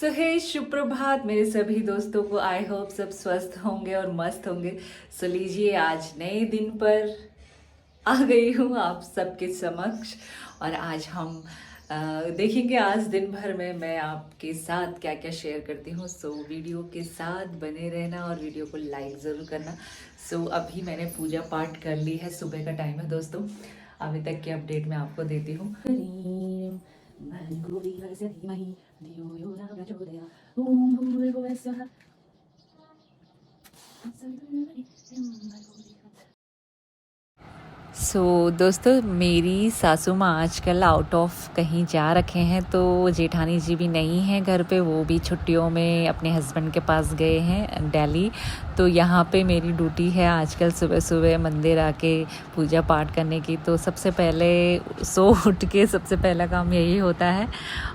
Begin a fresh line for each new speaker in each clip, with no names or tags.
सुप्रभात मेरे सभी दोस्तों को। आई होप सब स्वस्थ होंगे और मस्त होंगे। सो लीजिए, आज नए दिन पर आ गई हूँ आप सबके समक्ष। और आज हम देखेंगे आज दिन भर में मैं आपके साथ क्या क्या शेयर करती हूँ। सो वीडियो के साथ बने रहना और वीडियो को लाइक ज़रूर करना। सो अभी मैंने पूजा पाठ कर ली है, सुबह का टाइम है दोस्तों। अभी तक की अपडेट मैं आपको देती हूँ। दोस्तों, मेरी सासू माँ आजकल आउट ऑफ कहीं जा रखे हैं, तो जेठानी जी भी नहीं हैं घर पे। वो भी छुट्टियों में अपने हस्बैंड के पास गए हैं दिल्ली। तो यहाँ पे मेरी ड्यूटी है आजकल सुबह सुबह मंदिर आके पूजा पाठ करने की। तो सबसे पहले सो उठ के सबसे पहला काम यही होता है।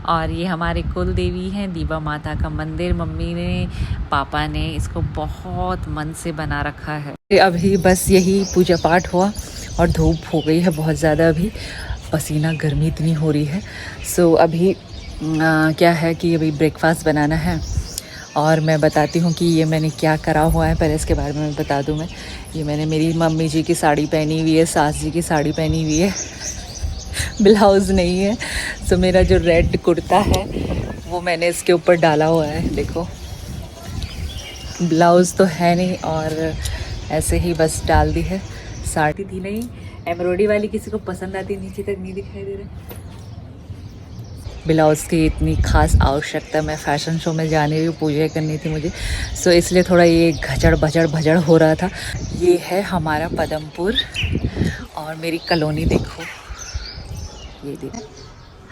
और ये हमारे कुल देवी हैं, दीवा माता का मंदिर। मम्मी ने पापा ने इसको बहुत मन से बना रखा है। अभी बस यही पूजा पाठ हुआ और धूप हो गई है बहुत ज़्यादा। अभी पसीना, गर्मी इतनी हो रही है। सो अभी क्या है कि अभी ब्रेकफास्ट बनाना है। और मैं बताती हूँ कि ये मैंने क्या करा हुआ है। पहले इसके बारे में बता दूँ मैं। ये मैंने मेरी मम्मी जी की साड़ी पहनी हुई है, सास जी की साड़ी पहनी हुई है। ब्लाउज़ नहीं है। सो मेरा जो रेड कुर्ता है वो मैंने इसके ऊपर डाला हुआ है। देखो, ब्लाउज़ तो है नहीं और ऐसे ही बस डाल दी है। साड़ी थी नहीं, एम्ब्रॉयडरी वाली किसी को पसंद आती, नीचे तक नहीं दिखाई दे रहा। ब्लाउज़ की इतनी खास आवश्यकता, मैं फ़ैशन शो में जाने रही हूँ, पूजा करनी थी मुझे। सो इसलिए थोड़ा ये घचड़ भजड़ हो रहा था। ये है हमारा पदमपुर और मेरी कॉलोनी देखो, ये देखो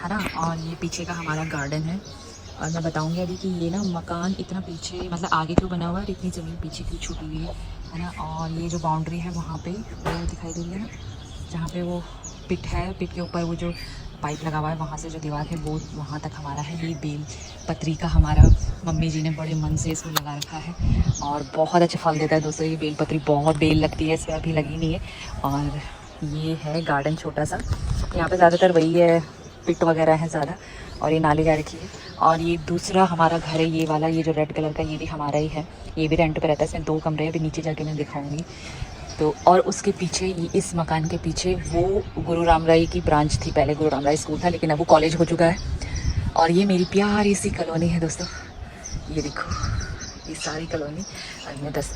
है ना। और ये पीछे का हमारा गार्डन है। और मैं बताऊंगी अभी कि ये ना मकान इतना पीछे, मतलब आगे क्यों बना हुआ है, इतनी ज़मीन पीछे क्यों छूटी हुई है ना। और ये जो बाउंड्री है वहाँ पे वो दिखाई दे रही है ना, जहाँ पे वो पिट है, पिट के ऊपर वो जो पाइप लगा हुआ है, वहाँ से जो दीवार है वो वहाँ तक हमारा है। ये बेल पत्री का हमारा मम्मी जी ने बड़े मन से इसमें लगा रखा है और बहुत अच्छे फल देता है दोस्तों। ये बेल पत्री बहुत बेल लगती है, इसमें अभी लगी नहीं है। और ये है गार्डन छोटा सा, यहाँ पर ज़्यादातर वही है, पिट वगैरह है ज़्यादा। और ये नाली जा रखी है। और ये दूसरा हमारा घर है, ये वाला, ये जो रेड कलर का, ये भी हमारा ही है। ये भी रेंट पे रहता है। इसमें 2 कमरे हैं, अभी नीचे जाके मैं दिखाऊंगी। तो और उसके पीछे, इस मकान के पीछे वो गुरु रामराई की ब्रांच थी। पहले गुरु रामराई स्कूल था, लेकिन अब वो कॉलेज हो चुका है। और ये मेरी प्यारी सी कॉलोनी है दोस्तों। ये देखो, ये सारी कॉलोनी।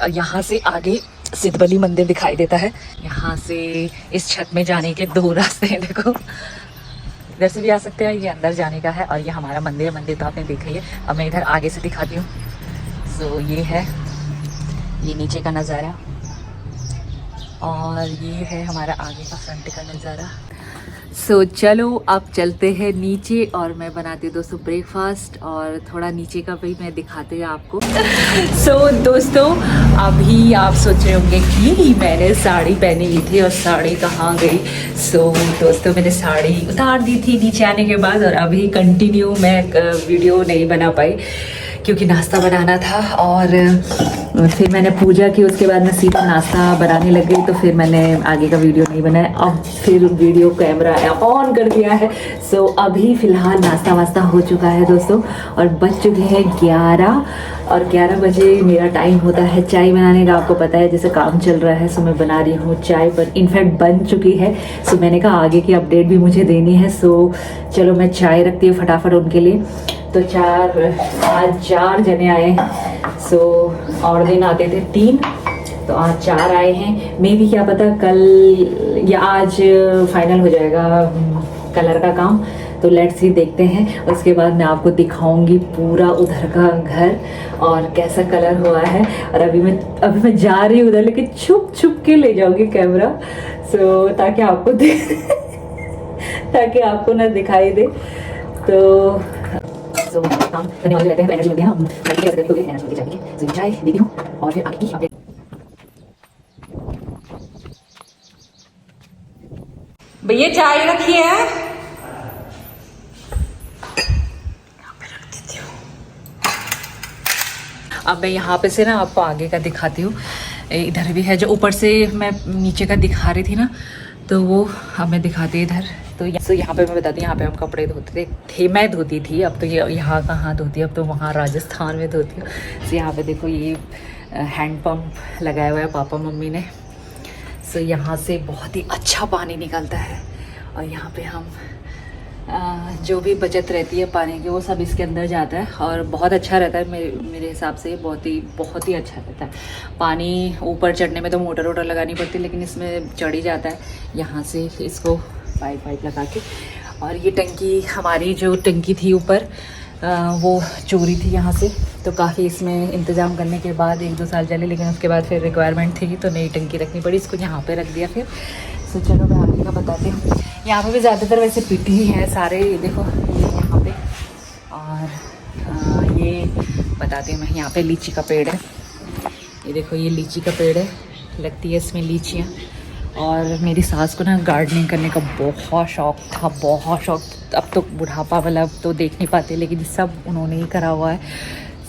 और यहाँ से आगे सिद्धबली मंदिर दिखाई देता है। यहाँ से इस छत में जाने के 2 रास्ते हैं। देखो, इधर से भी आ सकते हैं, ये अंदर जाने का है। और ये हमारा मंदिर तो आपने देखा ही है। अब मैं इधर आगे से दिखाती हूँ। सो ये है, ये नीचे का नज़ारा और ये है हमारा आगे का फ्रंट का नज़ारा। सो चलो अब चलते हैं नीचे और मैं बनाती हूँ दोस्तों ब्रेकफास्ट। और थोड़ा नीचे का भी मैं दिखाते हैं आपको। सो दोस्तों, अभी आप सोच रहे होंगे कि मैंने साड़ी पहनी हुई थी और साड़ी कहाँ गई। सो दोस्तों, मैंने साड़ी उतार दी थी नीचे आने के बाद और अभी कंटिन्यू मैं वीडियो नहीं बना पाई क्योंकि नाश्ता बनाना था। और फिर मैंने पूजा की, उसके बाद मैं सीधा नाश्ता बनाने लग गई। तो फिर मैंने आगे का वीडियो नहीं बनाया। अब फिर वीडियो कैमरा ऑन कर दिया है। सो अभी फ़िलहाल नाश्ता वास्ता हो चुका है दोस्तों और बज चुके हैं 11। और 11 बजे मेरा टाइम होता है चाय बनाने का। आपको पता है जैसे काम चल रहा है। सो मैं बना रही हूँ चाय, पर इनफैक्ट बन चुकी है। सो मैंने कहा आगे की अपडेट भी मुझे देनी है। सो चलो मैं चाय रखती हूँ फटाफट उनके लिए। तो आज 4 जने आए। सो और दिन आते थे 3, तो आज 4 आए हैं। मे भी क्या पता कल या आज फाइनल हो जाएगा कलर का काम। तो लेट्स ही देखते हैं। उसके बाद मैं आपको दिखाऊंगी पूरा उधर का घर और कैसा कलर हुआ है। और अभी मैं जा रही हूँ उधर, लेकिन छुप के ले जाऊंगी कैमरा। सो ताकि आपको ना दिखाई दे। तो काम करने वाले रहते हैं तो एनर्जी मिलती है। हम एनर्जी चाहिए। तो चाय देती हूँ और फिर आगे की अपडेट। भैया चाय रखी है, अब मैं यहाँ पे से ना आपको आगे का दिखाती हूँ। इधर भी है जो ऊपर से मैं नीचे का दिखा रही थी ना, तो वो अब मैं दिखाती हूँ। इधर तो यहाँ पे मैं बताती हूँ, यहाँ पे हम कपड़े धोते थे, मैं धोती थी, अब तो ये यहाँ कहाँ धोती, अब तो वहाँ राजस्थान में धोती हूँ। तो यहाँ पे देखो ये हैंड पंप लगाया हुआ है पापा मम्मी ने। सो यहाँ से बहुत ही अच्छा पानी निकलता है और यहाँ पे हम जो भी बचत रहती है पानी की वो सब इसके अंदर जाता है और बहुत अच्छा रहता है। मेरे हिसाब से बहुत ही अच्छा रहता है। पानी ऊपर चढ़ने में तो मोटर वोटर लगानी पड़ती है, लेकिन इसमें चढ़ ही जाता है यहाँ से इसको पाइप लगा के। और ये टंकी, हमारी जो टंकी थी ऊपर वो चोरी थी यहाँ से, तो काफ़ी इसमें इंतज़ाम करने के बाद 1-2 साल चले, लेकिन उसके बाद फिर रिक्वायरमेंट थी तो नई टंकी रखनी पड़ी, इसको यहाँ पे रख दिया फिर। तो चलो मैं आगे का बताती हूँ। यहाँ पे भी ज़्यादातर वैसे पीटी ही है सारे, ये देखो यहाँ पे। और ये बताती हूँ मैं, यहाँ पे लीची का पेड़ है, ये देखो ये लीची का पेड़ है, लगती है इसमें लीचियाँ। और मेरी सास को ना गार्डनिंग करने का बहुत शौक़ था, बहुत शौक़। अब तो बुढ़ापा वाला अब तो देख नहीं पाते, लेकिन सब उन्होंने ही करा हुआ है।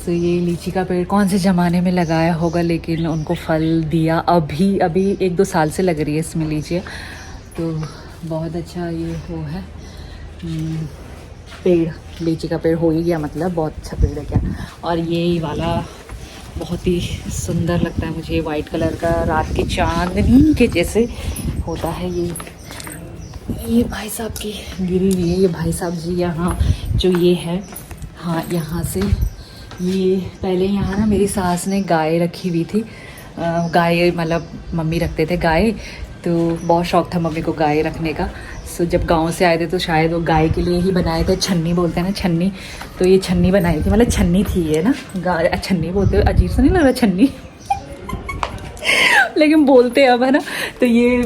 तो ये लीची का पेड़ कौन से ज़माने में लगाया होगा, लेकिन उनको फल दिया अभी 1-2 साल से लग रही है इसमें लीचियाँ। तो बहुत अच्छा ये वो है पेड़, लीची का पेड़ हो ही गया, मतलब बहुत अच्छा पेड़ है क्या। और ये वाला बहुत ही सुंदर लगता है मुझे, वाइट कलर का, रात की चांदनी के जैसे होता है। ये भाई साहब की गिरी हुई है, ये भाई साहब जी यहाँ जो ये है, हाँ यहाँ से ये पहले यहाँ ना मेरी सास ने गाय रखी हुई थी। गाय मतलब मम्मी रखते थे गाय, तो बहुत शौक़ था मम्मी को गाय रखने का। सो जब गांव से आए थे तो शायद वो गाय के लिए ही बनाए थे, छन्नी बोलते हैं ना, छन्नी। तो ये छन्नी बनाई थी, मतलब छन्नी थी ये ना, गाय छन्नी बोलते हैं, अजीब सा नहीं लग रहा छन्नी लेकिन बोलते अब है ना। तो ये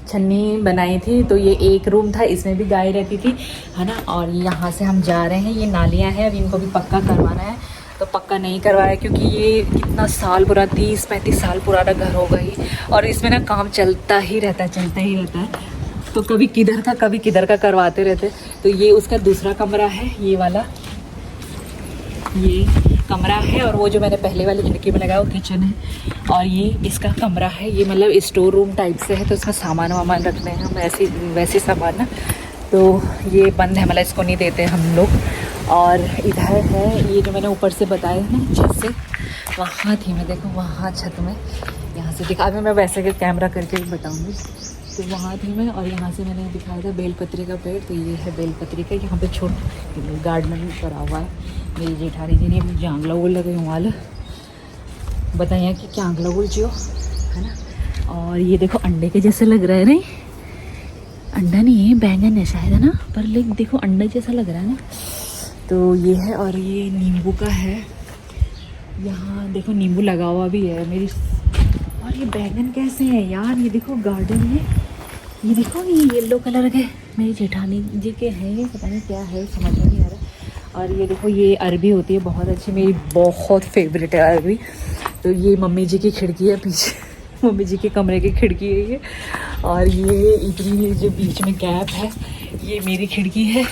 छन्नी बनाई थी। तो ये एक रूम था, इसमें भी गाय रहती थी, है ना। और यहाँ से हम जा रहे हैं, ये नालियाँ हैं, अभी इनको भी पक्का करवाना है। तो पक्का नहीं करवाया क्योंकि ये कितना साल पूरा 30-35 साल पुराना घर होगा ही, और इसमें ना काम चलता ही रहता है। तो कभी किधर का करवाते रहते। तो ये उसका दूसरा कमरा है, ये वाला ये कमरा है, और वो जो मैंने पहले वाली खिड़की में लगाया वो किचन है। और ये इसका कमरा है, ये मतलब स्टोर रूम टाइप से है, तो इसमें सामान वामान रखने हैं हम, वैसे सामान ना। तो ये बंद है, मतलब इसको नहीं देते हम लोग। और इधर है ये जो मैंने ऊपर से बताया ना, छत से वहाँ थी मैं, देखो वहाँ छत में, यहाँ से दिखा, अभी मैं वैसे के कैमरा करके भी बताऊँगी। तो वहाँ थी मैं, और यहाँ से मैंने दिखाया था बेलपत्री का पेड़। तो ये है बेलपत्री का, यहाँ पे छोटा गार्डन करा हुआ है। मेरी जेठानी जी ने जांगला उगल लगे वाल बताइए कि क्या आंगला उगल जियो, है ना। और ये देखो अंडे के जैसे लग रहा है, नहीं अंडा नहीं है, बैंगन है शायद, है ना, पर लेकिन देखो अंडे जैसा लग रहा है ना। तो ये है, और ये नींबू का है, यहाँ देखो नींबू लगा हुआ भी है मेरी। और ये बैंगन कैसे हैं यार, ये देखो गार्डन में, ये देखो ये येलो कलर के मेरी जेठानी जी के हैं, ये पता नहीं क्या है, समझ में नहीं आ रहा। और ये देखो ये अरबी होती है बहुत अच्छी, मेरी बहुत फेवरेट है अरबी। तो ये मम्मी जी की खिड़की है पीछे मम्मी जी के कमरे की खिड़की है ये। और ये इतनी जो बीच में गैप है, ये मेरी खिड़की है,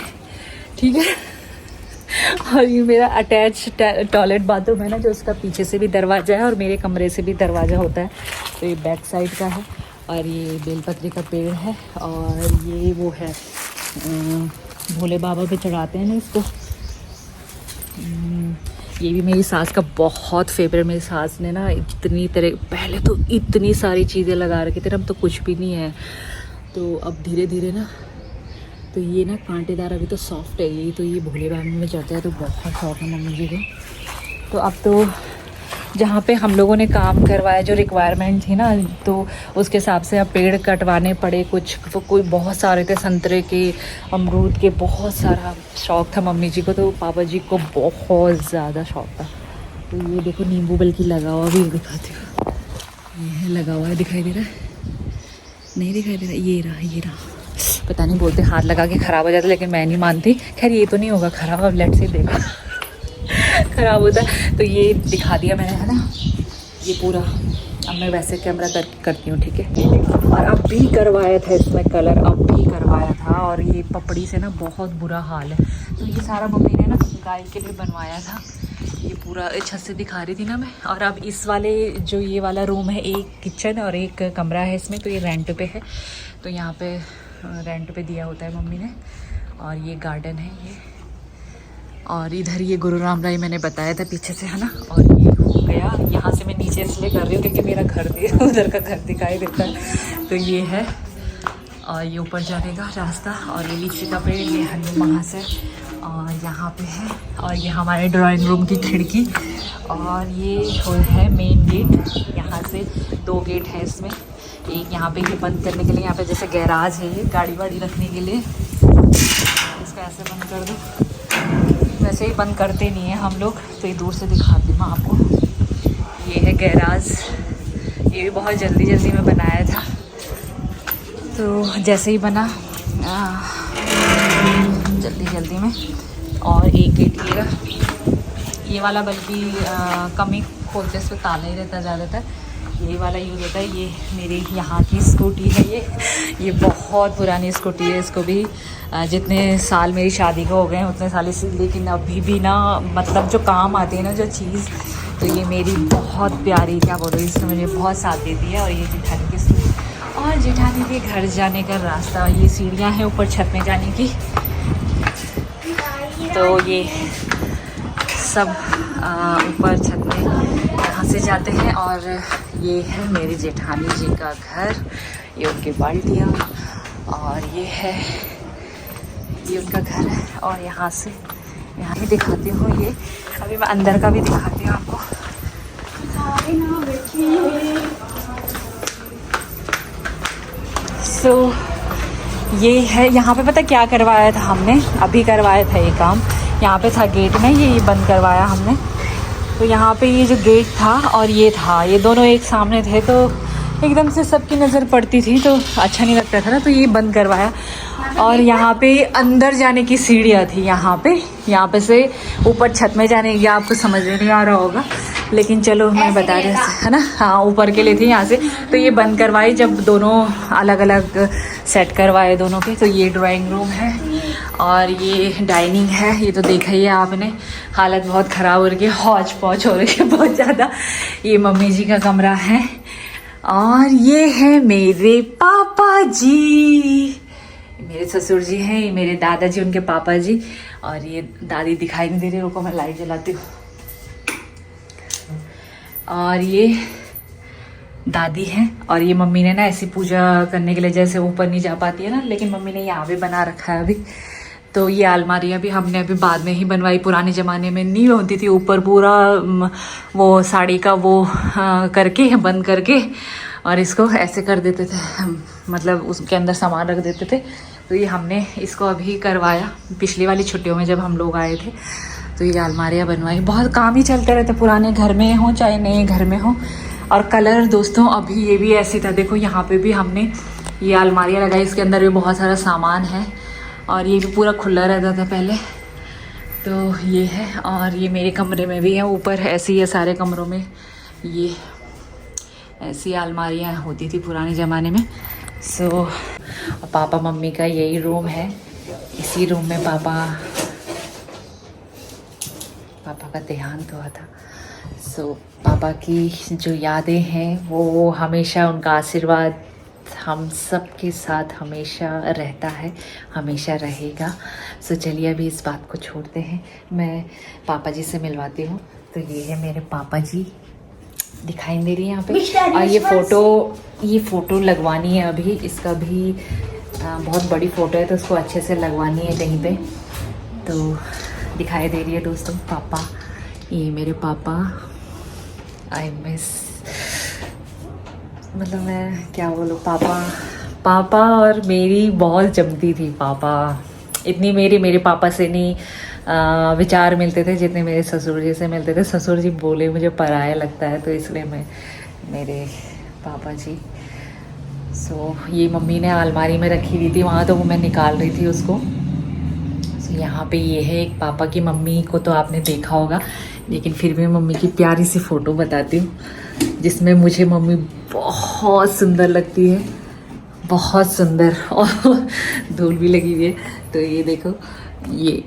ठीक है। और ये मेरा अटैच टॉयलेट बाथरूम है ना, जो उसका पीछे से भी दरवाज़ा है और मेरे कमरे से भी दरवाज़ा होता है। तो ये बैक साइड का है। और ये बेलपत्री का पेड़ है, और ये वो है भोले बाबा पे चढ़ाते हैं ना इसको। ये भी मेरी सास का बहुत फेवरेट। मेरी सास ने ना इतनी तरह, पहले तो इतनी सारी चीज़ें लगा रखी थी, अब तो कुछ भी नहीं है। तो अब धीरे धीरे ना, तो ये ना कांटेदार, अभी तो सॉफ्ट है ये। तो ये भोले बाबा में चढ़ता है, तो बहुत शौक है मम्मी जी को। तो अब तो जहाँ पे हम लोगों ने काम करवाया, जो रिक्वायरमेंट थी ना, तो उसके हिसाब से अब पेड़ कटवाने पड़े कुछ। तो कोई बहुत सारे थे, संतरे के, अमरूद के, बहुत सारा शौक़ था मम्मी जी को। तो पापा जी को बहुत ज़्यादा शौक़ था। तो ये देखो नींबू बल्कि लगा हुआ भी दिखाती हूँ, ये लगा हुआ है, दिखाई दे रहा है, नहीं दिखाई दे रहा, ये रहा। पता नहीं, बोलते हाथ लगा के ख़राब हो जाता, लेकिन मैं नहीं मानती। खैर ये तो नहीं होगा ख़राब, अब लेट से देखो ख़राब होता है। तो ये दिखा दिया मैंने, है ना, ये पूरा। अब मैं वैसे कैमरा करती हूँ, ठीक है। और अब भी करवाया था इसमें कलर, अब भी करवाया था। और ये पपड़ी से ना बहुत बुरा हाल है। तो ये सारा मम्मी ने ना गाय के लिए बनवाया था, ये पूरा छत से दिखा रही थी ना मैं। और अब इस वाले जो ये वाला रूम है, एक किचन और एक कमरा है इसमें, तो ये रेंट पे है। तो यहाँ पे रेंट पे दिया होता है मम्मी ने। और ये गार्डन है ये, और इधर ये गुरु राम राय मैंने बताया था पीछे से, है ना। और ये हो गया, यहाँ से मैं नीचे इसलिए कर रही हूँ क्योंकि मेरा घर उधर का घर दिखाई देता है। तो ये है, और ये ऊपर जाने का रास्ता, और ये लीची का पेड़, ये हनुमान से, और यहाँ पे है, और ये हमारे ड्राइंग रूम की खिड़की, और ये है मेन गेट। यहाँ से 2 गेट है इसमें, एक यहाँ पे ये बंद करने के लिए, यहाँ पे जैसे गैराज है ये गाड़ी वाड़ी रखने के लिए, इसका ऐसे बंद कर दो। वैसे ही बंद करते नहीं है हम लोग, तो ये दूर से दिखाती हूँ आपको। ये है गैराज, ये भी बहुत जल्दी में बनाया था, तो जैसे ही बना जल्दी में। और एक गेट ये वाला बल्कि कम ही खोलते, इस पर ताला ही रहता ज़्यादातर, ये वाला यूज़ होता है। ये मेरी यहाँ की स्कूटी है, ये बहुत पुरानी स्कूटी है। इसको भी जितने साल मेरी शादी को हो गए हैं उतने साल इसी, लेकिन अभी भी ना मतलब जो काम आती है ना जो चीज़, तो ये मेरी बहुत प्यारी, क्या बोलो, इसने मुझे बहुत साथ देती है। और ये जेठानी की स्कूटी, और जेठानी के घर जाने का रास्ता, ये सीढ़ियाँ हैं ऊपर छत में जाने की। तो ये सब ऊपर छत में यहाँ से जाते हैं। और ये है मेरी जेठानी जी का घर, ये उनकी बाल्टियाँ, और ये है ये उनका घर है। और यहाँ से यहाँ भी दिखाती हूँ, ये अभी मैं अंदर का भी दिखाती हूँ आपको। सो ये है, यहाँ पे पता क्या करवाया था हमने, अभी करवाया था ये काम। यहाँ पे था गेट में, ये बंद करवाया हमने। तो यहाँ पे ये जो गेट था और ये था, ये दोनों एक सामने थे, तो एकदम से सबकी नज़र पड़ती थी तो अच्छा नहीं लगता था ना, तो ये बंद करवाया। और यहाँ पे अंदर जाने की सीढ़ियाँ थी, यहाँ पे से ऊपर छत में जाने की, आपको समझ में नहीं आ रहा होगा लेकिन चलो मैं बता रही हूँ, है ना। हाँ, ऊपर के लिए थी यहाँ से, तो ये बंद करवाई जब दोनों अलग अलग सेट करवाए दोनों के। तो ये ड्राइंग रूम है और ये डाइनिंग है, ये तो देखा ही है आपने, हालत बहुत ख़राब हो रही है, हौच पौच हो रही है बहुत ज़्यादा। ये मम्मी जी का कमरा है, और ये है मेरे पापा जी, मेरे ससुर जी हैं, ये मेरे दादाजी, उनके पापा जी, और ये दादी दिखाई नहीं दे रही, रुको मैं लाइट जलाती हूँ। और ये दादी हैं, और ये मम्मी ने ना ऐसी पूजा करने के लिए, जैसे ऊपर नहीं जा पाती है ना, लेकिन मम्मी ने यहाँ भी बना रखा है अभी। तो ये अलमारियाँ भी हमने अभी बाद में ही बनवाई, पुराने ज़माने में नहीं होती थी, ऊपर पूरा वो साड़ी का वो करके बंद करके और इसको ऐसे कर देते थे, मतलब उसके अंदर सामान रख देते थे। तो ये हमने इसको अभी करवाया पिछली वाली छुट्टियों में जब हम लोग आए थे, तो ये अलमारियाँ बनवाई। बहुत काम ही चलते रहते, पुराने घर में हो चाहे नए घर में हो। और कलर दोस्तों अभी ये भी ऐसे था, देखो यहाँ पे भी हमने ये अलमारियाँ लगाई, इसके अंदर भी बहुत सारा सामान है, और ये भी पूरा खुला रहता था पहले। तो ये है, और ये मेरे कमरे में भी है, ऊपर ऐसी है, सारे कमरों में ये ऐसी अलमारियाँ होती थी पुराने ज़माने में। सो पापा मम्मी का यही रूम है, इसी रूम में पापा का देहांत हुआ था। सो पापा की जो यादें हैं वो हमेशा, उनका आशीर्वाद हम सब के साथ हमेशा रहता है, हमेशा रहेगा। सो चलिए अभी इस बात को छोड़ते हैं, मैं पापा जी से मिलवाती हूँ। तो ये है मेरे पापा जी, दिखाई दे रही है यहाँ पे। और ये फ़ोटो लगवानी है अभी, इसका भी बहुत बड़ी फ़ोटो है तो उसको अच्छे से लगवानी है कहीं पे। तो दिखाई दे रही है दोस्तों पापा, ये मेरे पापा। आई मिस, मतलब मैं क्या बोलूँ, पापा और मेरी बहुत जमती थी। पापा इतनी मेरे पापा से नहीं विचार मिलते थे जितने मेरे ससुर जी से मिलते थे। ससुर जी बोले मुझे पराया लगता है, तो इसलिए मैं मेरे पापा जी। सो ये मम्मी ने अलमारी में रखी हुई थी वहाँ, तो वो मैं निकाल रही थी उसको। सो यहाँ पे ये है एक पापा की, मम्मी को तो आपने देखा होगा, लेकिन फिर भी मम्मी की प्यारी सी फ़ोटो बताती हूँ जिसमें मुझे मम्मी बहुत सुंदर लगती है, बहुत सुंदर, और धूल भी लगी हुई है। तो ये देखो, ये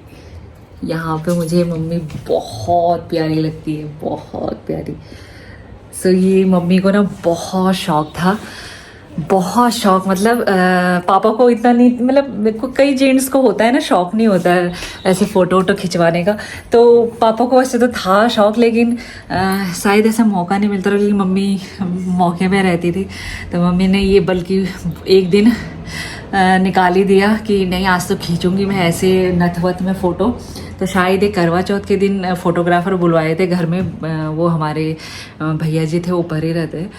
यहाँ पे मुझे मम्मी बहुत प्यारी लगती है, बहुत प्यारी। सो ये मम्मी को ना बहुत शौक़ था बहुत शौक, मतलब पापा को इतना नहीं, मतलब कई जेंट्स को होता है ना शौक, नहीं होता है ऐसे फ़ोटो वोटो खिंचवाने का। तो पापा को वैसे तो था शौक, लेकिन शायद ऐसा मौका नहीं मिलता रहा, क्योंकि मम्मी मौके में रहती थी। तो मम्मी ने ये बल्कि एक दिन निकाल ही दिया कि नहीं आज तो खींचूंगी मैं ऐसे नथ वथ में फ़ोटो। तो शायद एक करवा चौथ के दिन फ़ोटोग्राफ़र बुलवाए थे घर में, वो हमारे भैया जी थे, ऊपर ही रहते हैं।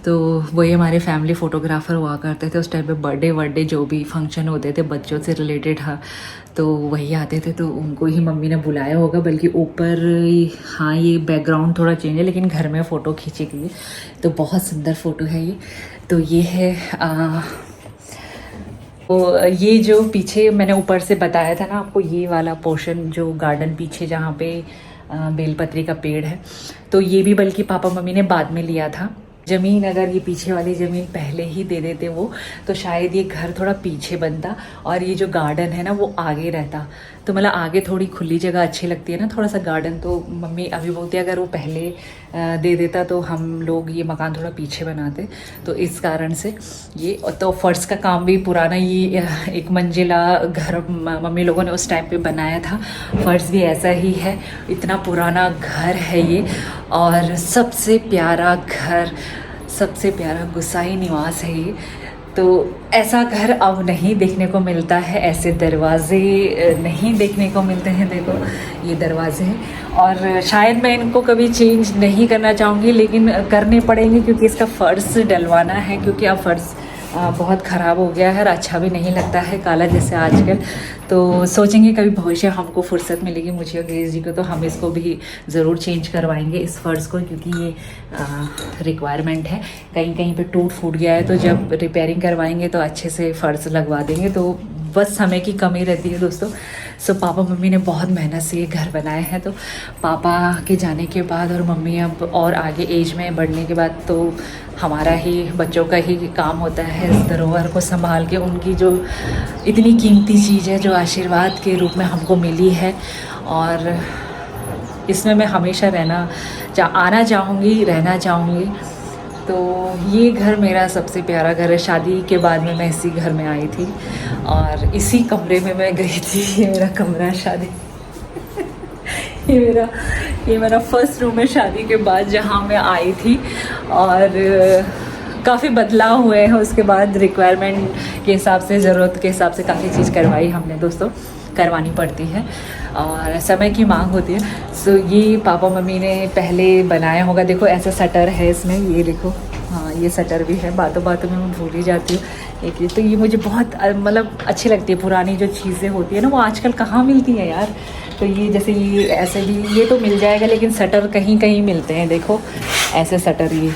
तो वही हमारे फैमिली फ़ोटोग्राफ़र हुआ करते थे उस टाइम पे। बर्थडे वर्डे जो भी फंक्शन होते थे बच्चों से रिलेटेड, हाँ, तो वही आते थे। तो उनको ही मम्मी ने बुलाया होगा, बल्कि ऊपर, हाँ ये बैकग्राउंड थोड़ा चेंज है लेकिन घर में फ़ोटो खींची गई। तो बहुत सुंदर फ़ोटो है ये। तो ये है तो ये जो पीछे मैंने ऊपर से बताया था ना आपको, ये वाला पोर्शन जो गार्डन पीछे जहाँ पे बेलपत्री का पेड़ है, तो ये भी बल्कि पापा मम्मी ने बाद में लिया था। ज़मीन अगर ये पीछे वाली ज़मीन पहले ही दे देते वो, तो शायद ये घर थोड़ा पीछे बनता और ये जो गार्डन है ना वो आगे रहता। तो मतलब आगे थोड़ी खुली जगह अच्छी लगती है ना, थोड़ा सा गार्डन। तो मम्मी अभी बोलती है अगर वो पहले दे देता तो हम लोग ये मकान थोड़ा पीछे बनाते। तो इस कारण से ये, तो फर्श का काम भी पुराना, ये एक मंजिला घर मम्मी लोगों ने उस टाइम पे बनाया था। फर्श भी ऐसा ही है, इतना पुराना घर है ये। और सबसे प्यारा घर, सबसे प्यारा गुसाई निवास है ये। तो ऐसा घर अब नहीं देखने को मिलता है, ऐसे दरवाजे नहीं देखने को मिलते हैं। देखो ये दरवाजे हैं, और शायद मैं इनको कभी चेंज नहीं करना चाहूँगी, लेकिन करने पड़ेंगे क्योंकि इसका फ़र्श डलवाना है, क्योंकि अब फ़र्श बहुत ख़राब हो गया है और अच्छा भी नहीं लगता है काला जैसे आजकल। तो सोचेंगे कभी भविष्य हमको फुर्सत मिलेगी, मुझे और ग्रेस जी को, तो हम इसको भी ज़रूर चेंज करवाएंगे इस फ़र्श को, क्योंकि ये रिक्वायरमेंट है। कहीं कहीं पे टूट फूट गया है, तो जब रिपेयरिंग करवाएंगे तो अच्छे से फ़र्श लगवा देंगे। तो बस समय की कमी रहती है दोस्तों। सो पापा मम्मी ने बहुत मेहनत से ये घर बनाए हैं। तो पापा के जाने के बाद और मम्मी अब और आगे एज में बढ़ने के बाद, तो हमारा ही, बच्चों का ही काम होता है इस धरोहर को संभाल के, उनकी जो इतनी कीमती चीज़ है जो आशीर्वाद के रूप में हमको मिली है। और इसमें मैं हमेशा आना चाहूँगी, रहना चाहूँगी। तो ये घर मेरा सबसे प्यारा घर है। शादी के बाद में मैं इसी घर में आई थी और इसी कमरे में मैं गई थी। ये मेरा कमरा है शादी ये मेरा फर्स्ट रूम है शादी के बाद, जहाँ मैं आई थी। और काफ़ी बदलाव हुए हैं उसके बाद, रिक्वायरमेंट के हिसाब से, ज़रूरत के हिसाब से काफ़ी चीज़ करवाई हमने दोस्तों, करवानी पड़ती है और समय की मांग होती है। सो ये पापा मम्मी ने पहले बनाया होगा। देखो ऐसा शटर है इसमें, ये देखो, हाँ ये शटर भी है। बातों बातों में मैं भूल ही जाती हूँ एक चीज़। तो ये मुझे बहुत मतलब अच्छी लगती है, पुरानी जो चीज़ें होती है ना वो आजकल कहाँ मिलती हैं यार। तो ये जैसे ये ऐसे भी, ये तो मिल जाएगा, लेकिन शटर कहीं कहीं मिलते हैं, देखो ऐसे शटर ये।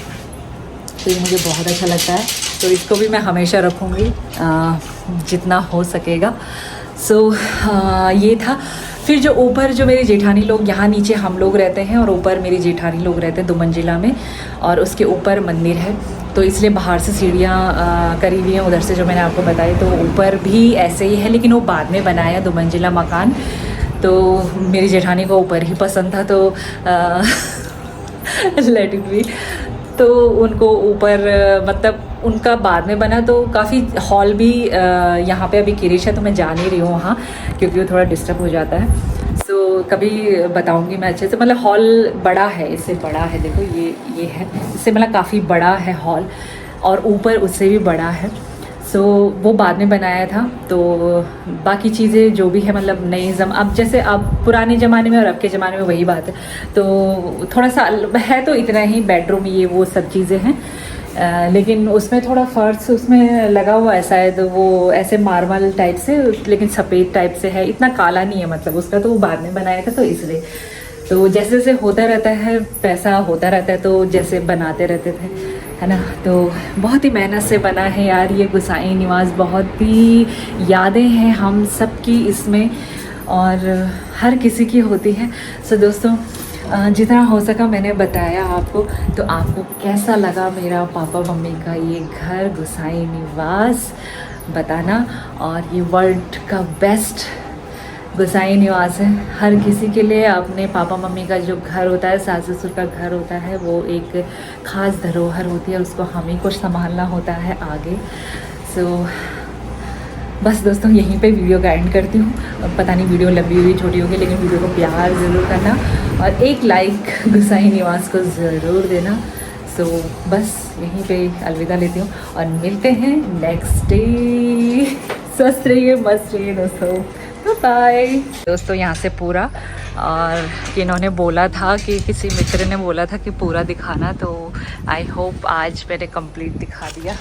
तो ये मुझे बहुत अच्छा लगता है, तो इसको भी मैं हमेशा रखूँगी जितना हो सकेगा। सो ये था। फिर जो ऊपर जो मेरी जेठानी लोग, यहाँ नीचे हम लोग रहते हैं और ऊपर मेरी जेठानी लोग रहते हैं 2 मंजिला में, और उसके ऊपर मंदिर है। तो इसलिए बाहर से सीढ़ियाँ करी हुई हैं उधर से जो मैंने आपको बताई। तो ऊपर भी ऐसे ही है, लेकिन वो बाद में बनाया 2 मंजिला मकान। तो मेरी जेठानी को ऊपर ही पसंद था, तो लेट इट बी। तो उनको ऊपर, मतलब उनका बाद में बना। तो काफ़ी हॉल भी यहाँ पे अभी किरिश है, तो मैं जा नहीं रही हूँ वहाँ, क्योंकि वो थोड़ा डिस्टर्ब हो जाता है। सो कभी बताऊँगी मैं अच्छे से। मतलब हॉल बड़ा है, इससे बड़ा है, देखो ये है, इससे मतलब काफ़ी बड़ा है हॉल, और ऊपर उससे भी बड़ा है। सो वो बाद में बनाया था। तो बाकी चीज़ें जो भी है, मतलब अब जैसे अब पुराने ज़माने में और अब के ज़माने में वही बात है। तो थोड़ा सा है, तो इतना ही, बेडरूम ये वो सब चीज़ें हैं। लेकिन उसमें थोड़ा फर्श उसमें लगा हुआ ऐसा है, तो वो ऐसे मार्बल टाइप से, लेकिन सफ़ेद टाइप से है, इतना काला नहीं है मतलब उसका। तो वो बाद में बनाया था, तो इसलिए। तो जैसे जैसे होता रहता है, पैसा होता रहता है, तो जैसे बनाते रहते थे, है ना। तो बहुत ही मेहनत से बना है यार ये गुसाई निवास। बहुत ही यादें हैं हम सब की इसमें, और हर किसी की होती है। सो दोस्तों, जितना हो सका मैंने बताया आपको। तो आपको कैसा लगा मेरा पापा मम्मी का ये घर गुसाई निवास, बताना। और ये वर्ल्ड का बेस्ट गोसाई निवास है। हर किसी के लिए अपने पापा मम्मी का जो घर होता है, सास ससुर का घर होता है, वो एक ख़ास धरोहर होती है, उसको हम ही को संभालना होता है आगे। सो बस दोस्तों यहीं पे वीडियो का एंड करती हूँ। अब पता नहीं वीडियो लंबी हुई छोटी होगी, लेकिन वीडियो को प्यार ज़रूर करना और एक लाइक गोसाई निवास को ज़रूर देना। सो बस यहीं पे अलविदा लेती हूँ और मिलते हैं नेक्स्ट डे। स्वस्थ रहिए, मस्त रहिए दोस्तों, बाय दोस्तों। यहाँ से पूरा, और इन्होंने बोला था कि किसी मित्र ने बोला था कि पूरा दिखाना, तो आई होप आज मैंने कंप्लीट दिखा दिया।